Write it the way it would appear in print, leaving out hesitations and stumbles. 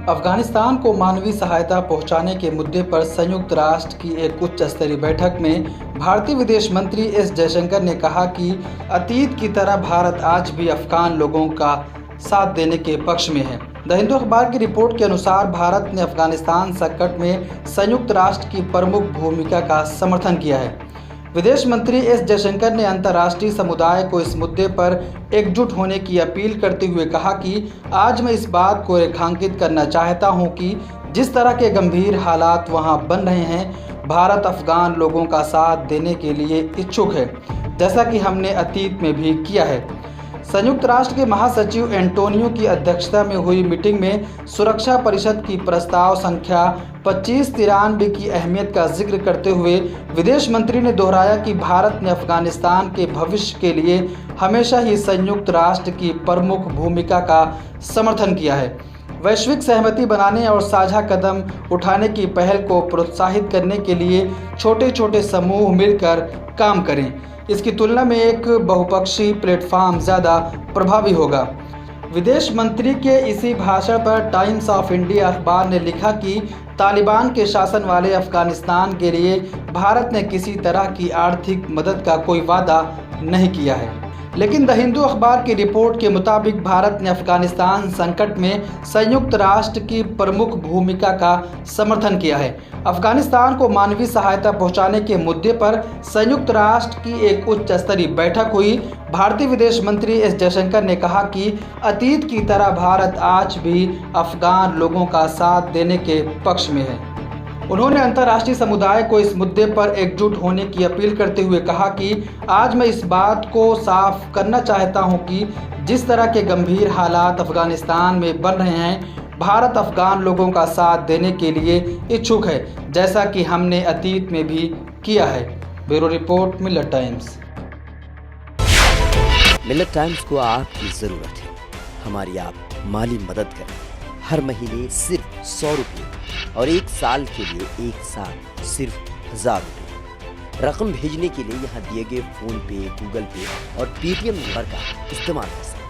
अफगानिस्तान को मानवीय सहायता पहुंचाने के मुद्दे पर संयुक्त राष्ट्र की एक उच्च स्तरीय बैठक में भारतीय विदेश मंत्री एस जयशंकर ने कहा कि अतीत की तरह भारत आज भी अफगान लोगों का साथ देने के पक्ष में है। द हिंदू अखबार की रिपोर्ट के अनुसार भारत ने अफगानिस्तान संकट में संयुक्त राष्ट्र की प्रमुख भूमिका का समर्थन किया है। विदेश मंत्री एस जयशंकर ने अंतर्राष्ट्रीय समुदाय को इस मुद्दे पर एकजुट होने की अपील करते हुए कहा कि आज मैं इस बात को रेखांकित करना चाहता हूं कि जिस तरह के गंभीर हालात वहां बन रहे हैं, भारत अफगान लोगों का साथ देने के लिए इच्छुक है, जैसा कि हमने अतीत में भी किया है। संयुक्त राष्ट्र के महासचिव एंटोनियो की अध्यक्षता में हुई मीटिंग में सुरक्षा परिषद की प्रस्ताव संख्या 2593 की अहमियत का जिक्र करते हुए विदेश मंत्री ने दोहराया कि भारत ने अफगानिस्तान के भविष्य के लिए हमेशा ही संयुक्त राष्ट्र की प्रमुख भूमिका का समर्थन किया है। वैश्विक सहमति बनाने और साझा कदम उठाने की पहल को प्रोत्साहित करने के लिए छोटे छोटे समूह मिलकर काम करें। इसकी तुलना में एक बहुपक्षीय प्लेटफॉर्म ज़्यादा प्रभावी होगा। विदेश मंत्री के इसी भाषण पर टाइम्स ऑफ इंडिया अखबार ने लिखा कि तालिबान के शासन वाले अफगानिस्तान के लिए भारत ने किसी तरह की आर्थिक मदद का कोई वादा नहीं किया है, लेकिन द हिंदू अखबार की रिपोर्ट के मुताबिक भारत ने अफगानिस्तान संकट में संयुक्त राष्ट्र की प्रमुख भूमिका का समर्थन किया है। अफगानिस्तान को मानवीय सहायता पहुंचाने के मुद्दे पर संयुक्त राष्ट्र की एक उच्च स्तरीय बैठक हुई। भारतीय विदेश मंत्री एस जयशंकर ने कहा कि अतीत की तरह भारत आज भी अफगान लोगों का साथ देने के पक्ष में है। उन्होंने अंतर्राष्ट्रीय समुदाय को इस मुद्दे पर एकजुट होने की अपील करते हुए कहा कि आज मैं इस बात को साफ करना चाहता हूं कि जिस तरह के गंभीर हालात अफगानिस्तान में बन रहे हैं, भारत अफगान लोगों का साथ देने के लिए इच्छुक है, जैसा कि हमने अतीत में भी किया है। ब्यूरो रिपोर्ट, मिलत टाइम्स। मिलत टाइम्स को आपकी ज़रूरत है। हमारी आप माली मदद करें। हर महीने सिर्फ 100 रुपये और 1 साल के लिए एक साल सिर्फ 1000 रुपये। रकम भेजने के लिए यहाँ दिए गए फ़ोन पे, गूगल पे और पेटीएम नंबर का इस्तेमाल कर सकते हैं।